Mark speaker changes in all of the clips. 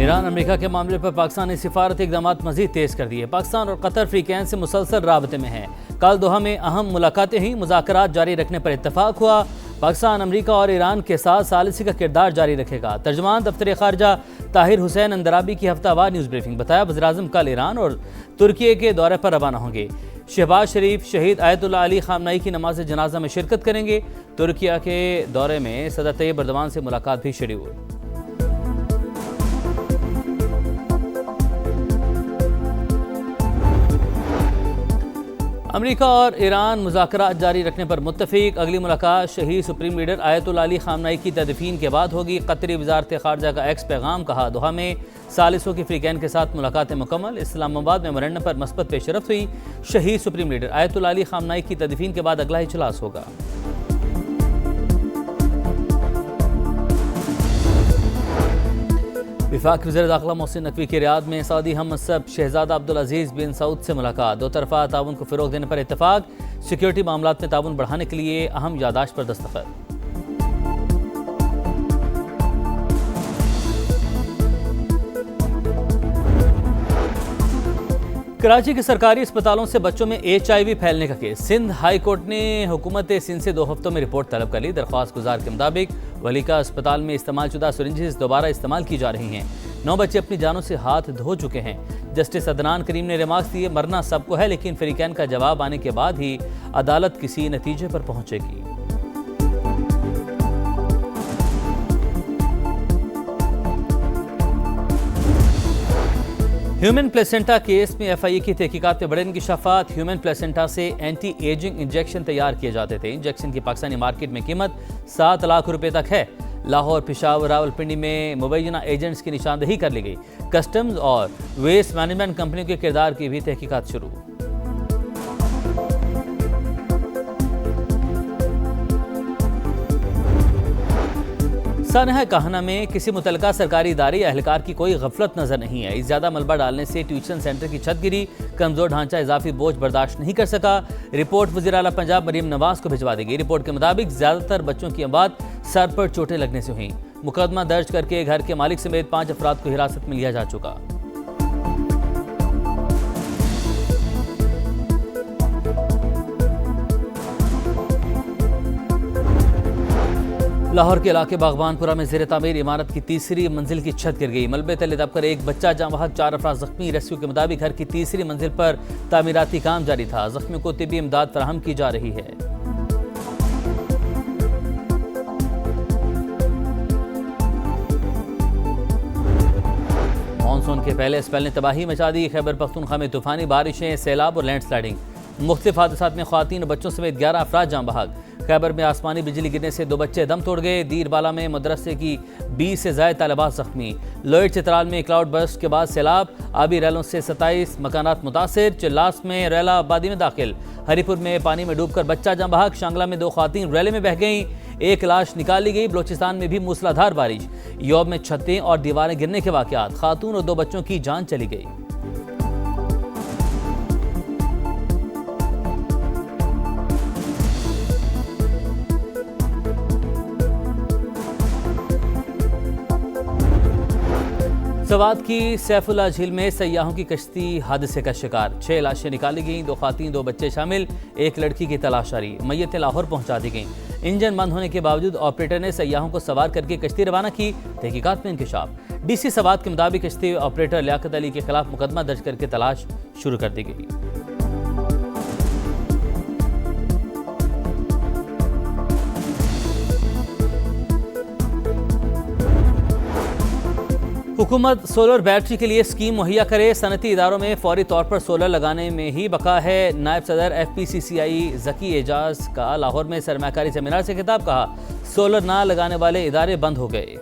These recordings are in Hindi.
Speaker 1: ईरान अमेरिका के मामले पर पाकिस्तान ने सिफारती इक़दाम मज़ीद तेज़ कर दिए। पाकिस्तान और कतर फ्रीकैन से मुसलसल राबते में हैं। कल दोहा में अहम मुलाकातें हुई, मुज़ाकरात जारी रखने पर इत्तफाक हुआ। पाकिस्तान अमेरिका और ईरान के साथ सालिसी का किरदार जारी रखेगा। तर्जुमान दफ्तर खारजा ताहिर हुसैन अंदराबी की हफ्तावार न्यूज़ ब्रीफिंग। बताया वज़ीर-ए-आज़म कल ईरान और तुर्की के दौरे पर रवाना होंगे। शहबाज शरीफ शहीद आयतुल्लाह अली खामनाई की नमाज जनाजा में शिरकत करेंगे। तुर्की के दौरे में सदर तैयब एर्दोगान से मुलाकात भी शेड्यूल। अमेरिका और ईरान मुज़ाकरात जारी रखने पर मुत्तफिक। अगली मुलाकात शहीद सुप्रीम लीडर आयतुल्लाह अली खामनाई की तदफीन के बाद होगी। कतरी वज़ारत ख़ारजा का एक्स पैगाम। कहा दोहा में सालिसों की फ्रीकैन के साथ मुलाकातें मुकम्मल। इस्लामाबाद मेमोरेंडम पर मस्बत पेशरफ्त हुई। शहीद सुप्रीम लीडर आयतुल्लाह अली खामनाई की तदफीन के बाद अगला इजलास होगा। वफाक वज़ीर दाखिला मोहसिन नकवी की रियाद में सऊदी हममनसब शहजादा अब्दुल अजीज़ बिन सऊद से मुलाकात। दो तरफा ताउन को फ़रोग़ देने पर इत्तफाक। सिक्योरिटी मामलात में ताउन बढ़ाने के लिए अहम यादाश्त पर दस्तखत। कराची के सरकारी अस्पतालों से बच्चों में HIV फैलने का केस। सिंध हाई कोर्ट ने हुकूमत सिंध से 2 हफ्तों में रिपोर्ट तलब कर ली। दरख्वास्त गुजार के मुताबिक वलीका अस्पताल में इस्तेमाल शुदा सिरिंजेस दोबारा इस्तेमाल की जा रही हैं। 9 बच्चे अपनी जानों से हाथ धो चुके हैं। जस्टिस अदनान करीम ने रिमार्क्स दिए, मरना सबको है, लेकिन फ्रीकैन का जवाब आने के बाद ही अदालत किसी नतीजे पर पहुंचेगी। ह्यूमन प्लेसेंटा केस में FIA की तहकीकात में बड़े इंकशाफात। ह्यूमन प्लेसेंटा से एंटी एजिंग इंजेक्शन तैयार किए जाते थे। इंजेक्शन की पाकिस्तानी मार्केट में कीमत 7 लाख रुपए तक है। लाहौर, पेशावर, रावलपिंडी में मुबैना एजेंट्स की निशानदेही कर ली गई। कस्टम्स और वेस्ट मैनेजमेंट कंपनियों के किरदार की भी तहकीकात शुरू। सानहा कहना में किसी मुतलका सरकारी इदारे या अहलकार की कोई गफलत नजर नहीं है। इस ज्यादा मलबा डालने से ट्यूशन सेंटर की छत गिरी। कमजोर ढांचा इजाफी बोझ बर्दाश्त नहीं कर सका। रिपोर्ट वज़ीर आला पंजाब मरीम नवाज को भिजवा दी गई। रिपोर्ट के मुताबिक ज्यादातर बच्चों की अमवात सर पर चोटें लगने से हुई। मुकदमा दर्ज करके घर के मालिक समेत 5 अफराद को हिरासत में लिया जा चुका। लाहौर के इलाके बागबानपुरा में ज़ेर तामीर इमारत की 3री मंजिल की छत गिर गई। मलबे तले दबकर एक बच्चा जाँ बहक, 4 अफराद जख्मी। रेस्क्यू के मुताबिक घर की 3री मंजिल पर तामीराती काम जारी था। जख्मियों को तिब्बी इमदाद फराहम की जा रही है। मानसून के पहले स्पेल ने तबाही मचा दी। खैबर पख्तूनख्वा में तूफानी बारिशें, सैलाब और लैंडस्लाइडिंग। मुख्तलिफ हादसात में ख्वातीन और बच्चों समेत 11 अफराद जाँ बहक। खैबर में आसमानी बिजली गिरने से 2 बच्चे दम तोड़ गए। दीरबाला में मदरसे की 20 से ज़ायद तालिबात जख्मी। लोहित चित्राल में क्लाउड बर्स्ट के बाद सैलाब। आबी रैलों से 27 मकानात मुतासिर। चिल्लास में रैला आबादी में दाखिल। हरीपुर में पानी में डूबकर बच्चा जाँ बहक। शांगला में 2 ख्वातीन रैले में बह गईं। 1 लाश निकाली गई। बलोचिस्तान में भी मूसलाधार बारिश। योब में छतें और दीवारें गिरने के वाक़यात। खातून और 2 बच्चों की जान चली गई। सवात की सैफुल्ला झील में सयाहों की कश्ती हादसे का शिकार। 6 लाशें निकाली गईं। 2 ख़वातीन 2 बच्चे शामिल। 1 लड़की की तलाश जारी। मैयतें लाहौर पहुंचा दी गईं। इंजन बंद होने के बावजूद ऑपरेटर ने सयाहों को सवार करके कश्ती रवाना की। तहकीकात में इंकशाफ। DC सवात के मुताबिक कश्ती ऑपरेटर लियाकत अली के खिलाफ मुकदमा दर्ज करके तलाश शुरू कर दी गई। हुकूमत सोलर बैटरी के लिए स्कीम मुहैया करे। सनती इदारों में फौरी तौर पर सोलर लगाने में ही बका है। नायब सदर FPCCI ज़की एजाज का लाहौर में सरमाकारी सेमिनार से खिताब। कहा सोलर ना लगाने वाले इदारे बंद हो गए।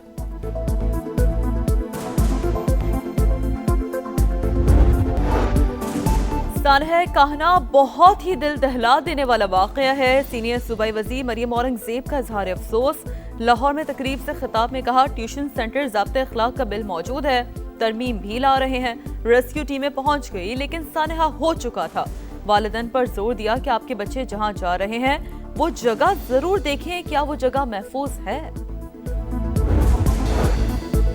Speaker 2: सानहा कहना बहुत ही दिल दहला देने वाला वाक़या है। सीनियर सूबाई वज़ीर मरियम औरंगज़ेब का इज़हार अफसोस। लाहौर में तकरीब से खिताब में कहा ट्यूशन सेंटर ज़ाब्ते अखलाक का बिल मौजूद है, तरमीम भी ला रहे हैं। रेस्क्यू टीमें पहुंच गई लेकिन सानहा हो चुका था। वालिदैन पर जोर दिया कि आपके बच्चे जहां जा रहे हैं वो जगह जरूर देखें, क्या वो जगह महफूज है।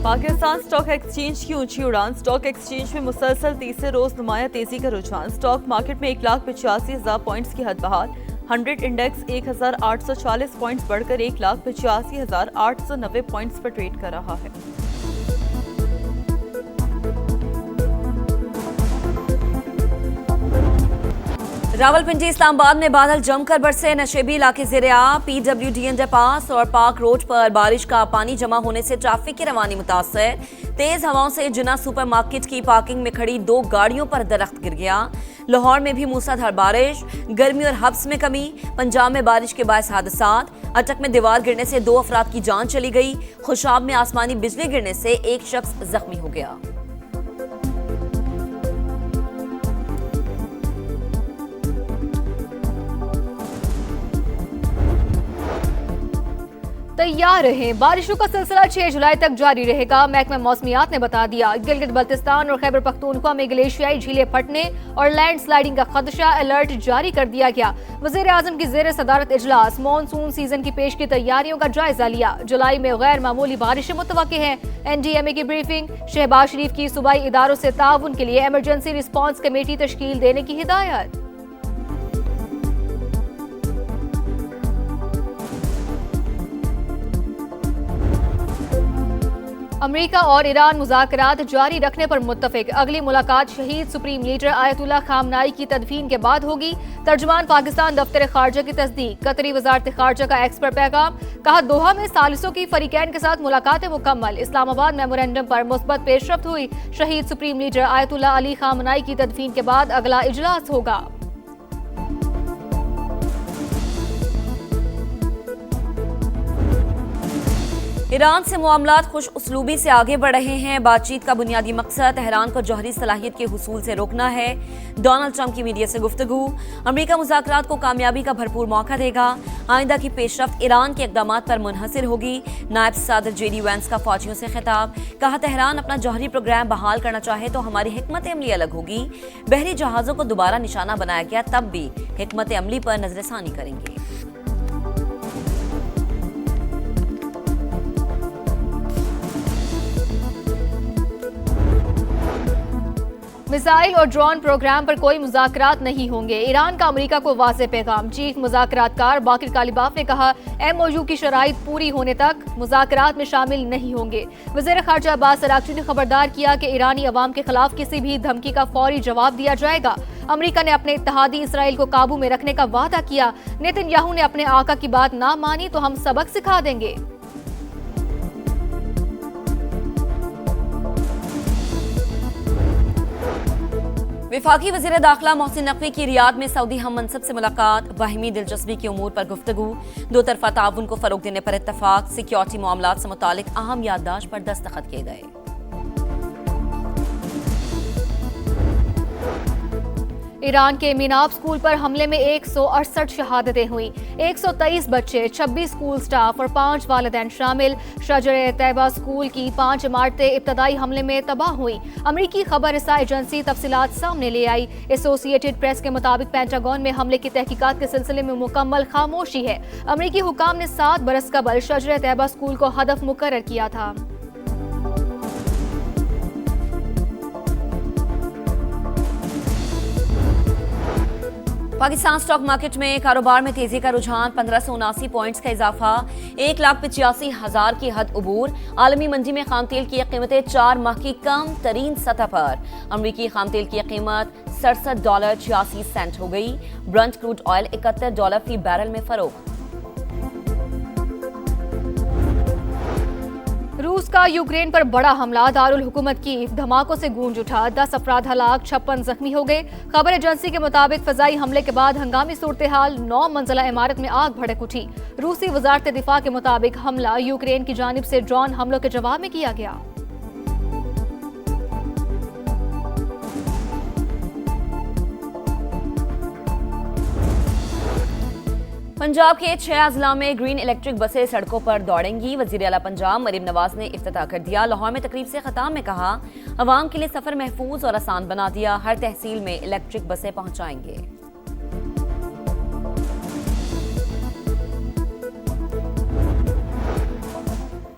Speaker 2: पाकिस्तान स्टॉक एक्सचेंज की ऊंची उड़ान। स्टॉक एक्सचेंज में मुसलसल तीसरे रोज नुमाया तेजी का रुझान। स्टॉक मार्केट में 1,85,000 पॉइंट्स की हद बहाल। 100 इंडेक्स 1,840 पॉइंट्स बढ़कर 1,85,890 पॉइंट्स पर ट्रेड कर रहा है।
Speaker 3: रावलपिंडी इस्लामाबाद में बादल जमकर बरसे। नशेबी इलाके ज़ेरे-आ, PWD अंडरपास और पार्क रोड पर बारिश का पानी जमा होने से ट्रैफिक की रवानी मुतासर। तेज हवाओं से जिन्ना सुपरमार्केट की पार्किंग में खड़ी 2 गाड़ियों पर दरख्त गिर गया। लाहौर में भी मूसलाधार बारिश। गर्मी और हब्स में कमी। पंजाब में बारिश के बायस हादसात। अटक में दीवार गिरने से 2 अफराद की जान चली गई। खुशाब में आसमानी बिजली गिरने से 1 शख्स जख्मी हो गया।
Speaker 4: तैयार रहें, बारिशों का सिलसिला 6 जुलाई तक जारी रहेगा। महकमा मौसमियात ने बता दिया, गिलगित बल्तिस्तान और खैबर पख्तूनख्वा में ग्लेशियाई झीलें फटने और लैंड स्लाइडिंग का खदशा। अलर्ट जारी कर दिया गया। वजीर आजम की जेर सदारत इजलास मॉनसून सीजन की पेश की तैयारियों का जायजा लिया। जुलाई में गैर मामूली बारिशें मुतवक्के हैं। NDMA की ब्रीफिंग। शहबाज शरीफ की सूबाई इदारों से ताउन के लिए इमरजेंसी रिस्पॉन्स कमेटी तश्कील देने की हिदायत। अमेरिका और ईरान मुज़ाकरात जारी रखने पर मुत्तफिक। अगली मुलाकात शहीद सुप्रीम लीडर आयतुल्लाह खामनाई की तदफीन के बाद होगी। तर्जुमान पाकिस्तान दफ्तर खारजा की तस्दीक। कतरी वजारत खारजा का एक्सपर्ट पैगाम। कहा, दोहा में सालिसों की फरीकैन के साथ मुलाकातें मुकम्मल। इस्लामाबाद मेमोरेंडम पर मुस्बत पेशरफ्त हुई। शहीद सुप्रीम लीडर आयतुल्लाह अली खामनाई की तदफीन के बाद अगला इजलास होगा।
Speaker 3: ईरान से मामलात खुश उसलूबी से आगे बढ़ रहे हैं। बातचीत का बुनियादी मकसद तेहरान को जौहरी सलाहियत के हुसूल से रोकना है। डोनाल्ड ट्रंप की मीडिया से गुफ्तगू। अमेरिका मुज़ाकरात को कामयाबी का भरपूर मौका देगा। आइंदा की पेशरफ्त ईरान के इक़दामात पर मुनहसर होगी। नायब सदर JD वैंस का फौजियों से खिताब। कहा, तेहरान अपना जौहरी प्रोग्राम बहाल करना चाहे तो हमारी हिकमत अमली अलग होगी। बहरी जहाज़ों को दोबारा निशाना बनाया गया, तब भी हिकमत अमली पर नजरसानी करेंगे।
Speaker 4: मिसाइल और ड्रोन प्रोग्राम पर कोई मुज़ाकरात नहीं होंगे। ईरान का अमेरिका को वाज़ेह पैगाम। चीफ मुज़ाकरातकार बाकिर कालिबाफ ने कहा, MOU की शराइत पूरी होने तक मुज़ाकरात में शामिल नहीं होंगे। वज़ीर ख़ारजा अब्बास अराग़ची ने खबरदार किया कि ईरानी अवाम के खिलाफ किसी भी धमकी का फौरी जवाब दिया जाएगा। अमेरिका ने अपने इत्तेहादी इसराइल को काबू में रखने का वादा किया। नेतन्याहू ने अपने आका की बात ना मानी तो हम सबक सिखा देंगे।
Speaker 3: वफाकी वज़ीर दाखिला मोहसिन नकवी की रियाद में सऊदी हम मनसब से मुलाकात। बाहिमी दिलचस्पी के उमूर पर गुफ्तगू। 2 तरफ़ा ताउन को फ़रोग़ देने पर इत्तफ़ाक़। सिक्योरिटी मामलात से मुतालिक अहम याददाश्त पर दस्तखत किए गए।
Speaker 4: ईरान के मीनाब स्कूल पर हमले में 168 शहादतें हुई। 123 बच्चे, 26 स्कूल स्टाफ और 5 वालिदैन शामिल। शजर-ए-तैयबा स्कूल की 5 इमारतें इब्तदाई हमले में तबाह हुई। अमरीकी खबर रसा एजेंसी तफसीलात सामने ले आई। एसोसिएटेड प्रेस के मुताबिक पेंटागन में हमले की तहकीकात के सिलसिले में मुकम्मल खामोशी है। अमरीकी हुकाम ने 7 बरस कबल शजर-ए-तैयबा स्कूल को हदफ मुकर्रर किया था।
Speaker 3: पाकिस्तान स्टॉक मार्केट में कारोबार में तेजी का रुझान। 1579 पॉइंट्स का इजाफा। 1,85,000 की हद उबूर। आलमी मंडी में खाम तेल की कीमतें 4 माह की कम तरीन सतह पर। अमरीकी खाम तेल की कीमत $67.86 हो गई। ब्रंट क्रूड ऑयल $71 फी बैरल में फरोख्त।
Speaker 4: रूस का यूक्रेन पर बड़ा हमला। दारुल हुकूमत कीव धमाकों से गूंज उठा। 10 अफराद हलाक, 56 जख्मी हो गए। खबर एजेंसी के मुताबिक फजाई हमले के बाद हंगामी सूरत हाल। 9 मंजिला इमारत में आग भड़क उठी। रूसी वजारत दिफा के मुताबिक हमला यूक्रेन की जानिब से ड्रोन हमलों के जवाब में किया गया।
Speaker 3: पंजाब के 6 अजला में ग्रीन इलेक्ट्रिक बसें सड़कों पर दौड़ेंगी। वजीर आला पंजाब मरीम नवाज ने इफ्तिताह कर दिया। लाहौर में तकरीब से खिताब में कहा, अवाम के लिए सफर महफूज और आसान बना दिया। हर तहसील में इलेक्ट्रिक बसें पहुंचाएंगे।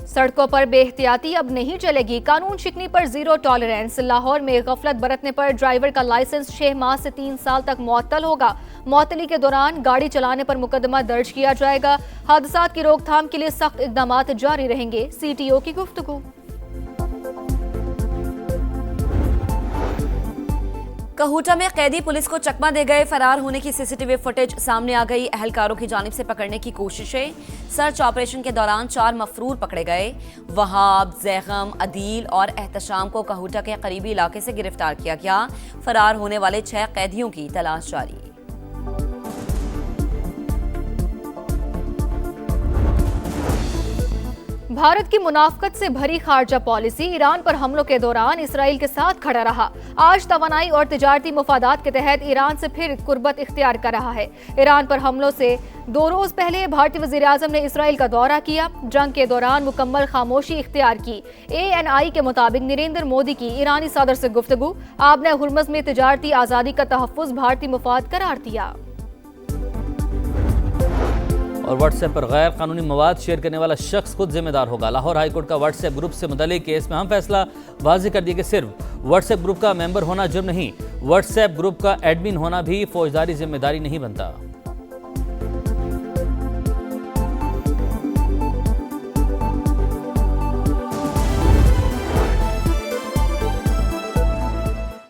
Speaker 4: सड़कों पर बेहतियाती अब नहीं चलेगी, कानून शिकनी पर जीरो टॉलरेंस। लाहौर में गफलत बरतने पर ड्राइवर का लाइसेंस 6 माह से 3 साल तक मुअत्तल होगा। मुअत्तली के दौरान गाड़ी चलाने पर मुकदमा दर्ज किया जाएगा। हादसात की रोकथाम के लिए सख्त इकदाम जारी रहेंगे, CTO की गुफ्तगू।
Speaker 3: कहूटा में कैदी पुलिस को चकमा दे गए, फरार होने की CCTV फुटेज सामने आ गई। अहलकारों की जानिब से पकड़ने की कोशिशें। सर्च ऑपरेशन के दौरान 4 मफरूर पकड़े गए। वहाब, जैगम, अदील और एहतशाम को कहूटा के करीबी इलाके से गिरफ्तार किया गया। फरार होने वाले 6 कैदियों की तलाश जारी।
Speaker 4: भारत की मुनाफकत से भरी खारजा पॉलिसी ईरान पर हमलों के दौरान इसराइल के साथ खड़ा रहा। आज तवानाई और तिजारती मुफादात के तहत ईरान से फिर कुर्बत इख्तियार कर रहा है। ईरान पर हमलों से 2 रोज पहले भारतीय वज़ीर आज़म ने इसराइल का दौरा किया। जंग के दौरान मुकम्मल खामोशी इख्तियार की। ANI के मुताबिक नरेंद्र मोदी की ईरानी सदर से गुफ्तगू। आपने हुर्मुज़ में तिजारती आज़ादी का तहफ़्फ़ुज़ भारतीय मुफाद करार दिया।
Speaker 1: और व्हाट्सएप पर गैर कानूनी मवाद शेयर करने वाला शख्स खुद जिम्मेदार होगा। लाहौर हाईकोर्ट का व्हाट्सएप ग्रुप से मुतल्लिक केस में हम फैसला वाज़ेह कर दिया कि सिर्फ व्हाट्सएप ग्रुप का मेंबर होना जुर्म नहीं, व्हाट्सएप ग्रुप का एडमिन होना भी फौजदारी जिम्मेदारी नहीं बनता।